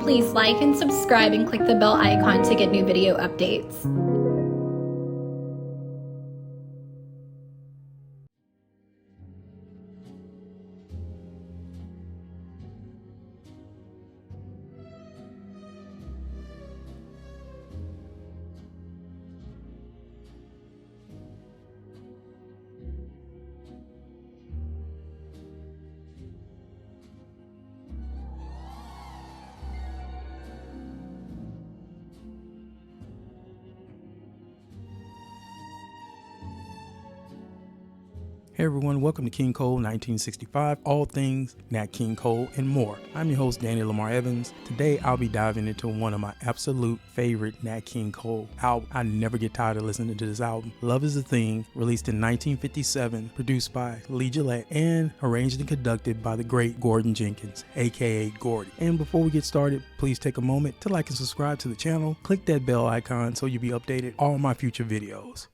please like and subscribe and click the bell icon to get new video updates. Hey everyone, welcome to King Cole 1965, all things Nat King Cole and more. I'm your host, Danny Lamar Evans. Today I'll be diving into one of my absolute favorite Nat King Cole albums. I never get tired of listening to this album. Love Is a Thing, released in 1957, produced by Lee Gillette, and arranged and conducted by the great Gordon Jenkins, aka Gordy. And before we get started, please take a moment to like and subscribe to the channel. Click that bell icon so you'll be updated on all my future videos.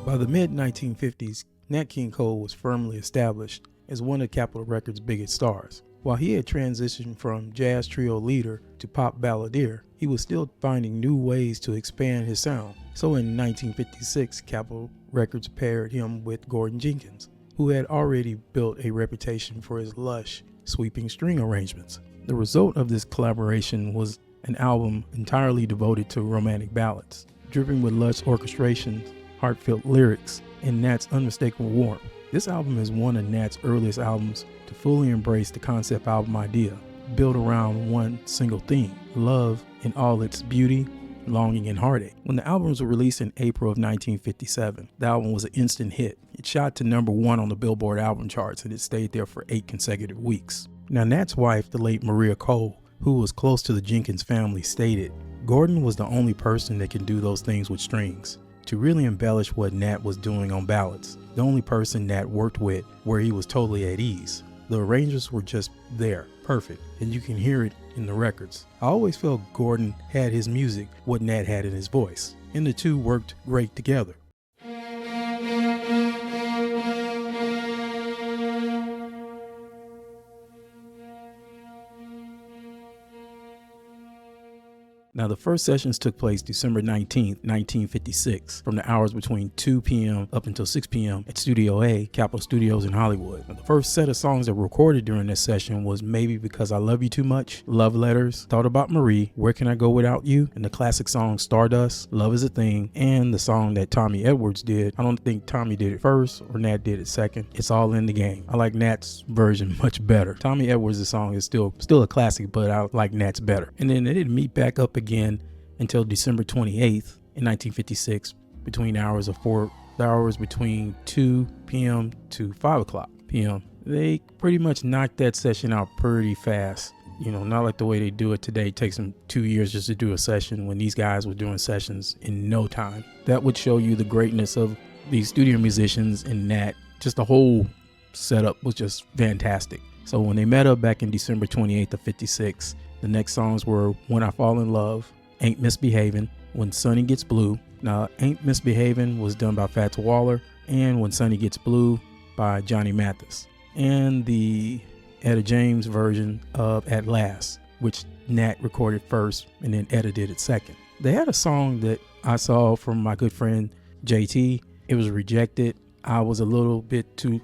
By the mid-1950s, Nat King Cole was firmly established as one of Capitol Records' biggest stars. While he had transitioned from jazz trio leader to pop balladeer, he was still finding new ways to expand his sound. So in 1956, Capitol Records paired him with Gordon Jenkins, who had already built a reputation for his lush, sweeping string arrangements. The result of this collaboration was an album entirely devoted to romantic ballads, dripping with lush orchestrations, heartfelt lyrics, and Nat's unmistakable warmth. This album is one of Nat's earliest albums to fully embrace the concept album idea, built around one single theme, love in all its beauty, longing, and heartache. When the album was released in April of 1957, the album was an instant hit. It shot to #1 on the Billboard album charts, and it stayed there for 8 consecutive weeks. Now, Nat's wife, the late Maria Cole, who was close to the Jenkins family, stated, "Gordon was the only person that can do those things with strings, to really embellish what Nat was doing on ballads. The only person Nat worked with where he was totally at ease. The arrangements were just there, perfect, and you can hear it in the records. I always felt Gordon had his music, what Nat had in his voice, and the two worked great together." Now, the first sessions took place December 19th, 1956, from the hours between 2 p.m. up until 6 p.m. at Studio A, Capitol Studios in Hollywood. Now, the first set of songs that were recorded during this session was Maybe Because I Love You Too Much, Love Letters, Thought About Marie, Where Can I Go Without You, and the classic song Stardust, Love Is a Thing, and the song that Tommy Edwards did. I don't think Tommy did it first or Nat did it second. It's All in the Game. I like Nat's version much better. Tommy Edwards' song is still a classic, but I like Nat's better. And then they didn't meet back up again until December 28th in 1956 between hours between 2 p.m. to 5 o'clock p.m. They pretty much knocked that session out pretty fast. You know, not like the way they do it today. It takes them 2 years just to do a session, when these guys were doing sessions in no time. That would show you the greatness of these studio musicians and Nat. Just the whole setup was just fantastic. So when they met up back in December 28th of 56, the next songs were When I Fall in Love, Ain't Misbehavin', When Sunny Gets Blue. Now, Ain't Misbehavin' was done by Fats Waller, and When Sunny Gets Blue by Johnny Mathis. And the Etta James version of At Last, which Nat recorded first and then edited it second. They had a song that I saw from my good friend JT. It was Rejected. I was a little too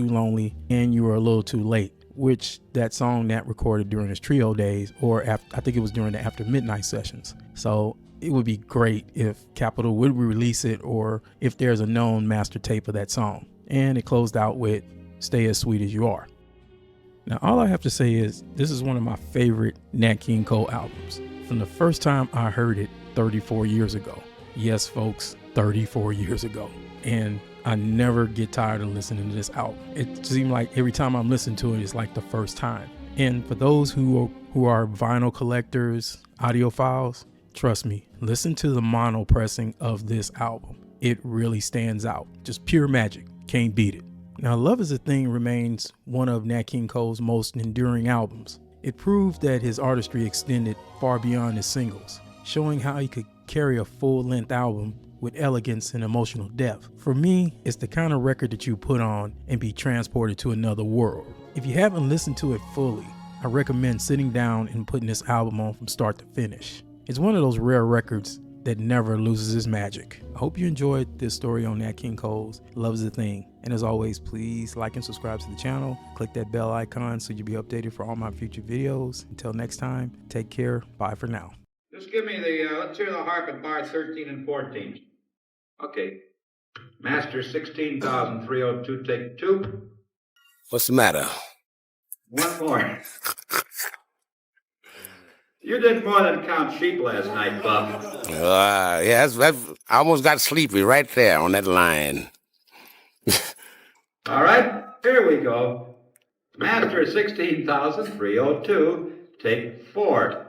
lonely, and you were a little too late, which that song Nat recorded during his trio days, or I think it was during the After Midnight sessions. So it would be great if Capitol would release it, or if there's a known master tape of that song. And it closed out with Stay As Sweet As You Are. Now, all I have to say is this is one of my favorite Nat King Cole albums. From the first time I heard it 34 years ago. Yes, folks, 34 years ago. And I never get tired of listening to this album. It seems like every time I'm listening to it, it's like the first time. And for those who are vinyl collectors, audiophiles, trust me, listen to the mono pressing of this album. It really stands out. Just pure magic. Can't beat it. Now, Love Is a Thing remains one of Nat King Cole's most enduring albums. It proved that his artistry extended far beyond his singles, showing how he could carry a full-length album with elegance and emotional depth. For me, it's the kind of record that you put on and be transported to another world. If you haven't listened to it fully, I recommend sitting down and putting this album on from start to finish. It's one of those rare records that never loses its magic. I hope you enjoyed this story on Nat King Cole's Love Is a Thing. And as always, please like and subscribe to the channel. Click that bell icon so you'll be updated for all my future videos. Until next time, take care. Bye for now. Just give me let's hear the harp at bars 13 and 14. Okay. Master 16,302, take 2. What's the matter? One more. You did more than count sheep last night, Bob. Yeah, I almost got sleepy right there on that line. All right, here we go. Master 16,302, take 4.